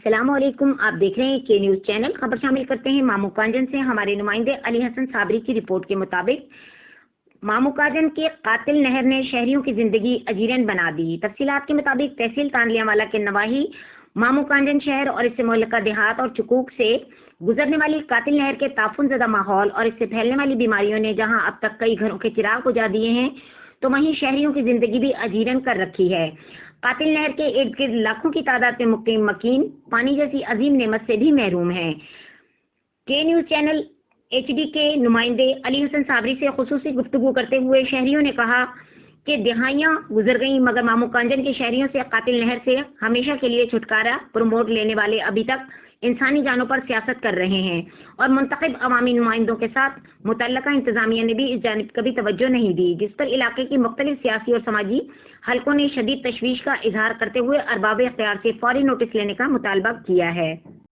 अस्सलाम वालेकुम। आप देख रहे हैं के न्यूज चैनल। खबर शामिल करते हैं मामू कांजन से। हमारे नुमाइंदे अली हसन साबरी की रिपोर्ट के मुताबिक मामू कांजन के कातिल नहर ने शहरियों की जिंदगी अजीरन बना दी। तफसीलात के मुताबिक तहसील तानलियावाला के नवाही मामू कांजन शहर और इससे मुअल्लका देहात और चुकूक से गुजरने वाली कातिल नहर के ताफुन ज़दा माहौल और इससे फैलने वाली बीमारियों ने जहां अब तक कई घरों के चिराग बुझा दिए हैं, तो वहीं शहरियों की जिंदगी भी अजीरन कर रखी है। कातिल नहर के इर्द गिर्द लाखों की तादाद में मुकीम मकीन पानी जैसी अजीम नेमत से भी महरूम हैं। के न्यूज चैनल HD के नुमाइंदे अली हसन साबरी से खुसूसी गुफ्तगू करते हुए शहरियों ने कहा कि दिहाइयां गुजर गईं, मगर मामू कांजन के शहरियों से कातिल नहर से हमेशा के लिए छुटकारा प्रमोट लेने वाले अभी तक इंसानी जानों पर सियासत कर रहे हैं और मुंतखब अवामी नुमाइंदों के साथ मुतल्लका इंतजामिया ने भी इस जानिब कभी तवज्जो नहीं दी, जिस पर इलाके की मुख्तलिफ सियासी और समाजी हलकों ने शदीद तशवीश का इजहार करते हुए अरबाब इख्तियार से फौरी नोटिस लेने का मुतालबा किया है।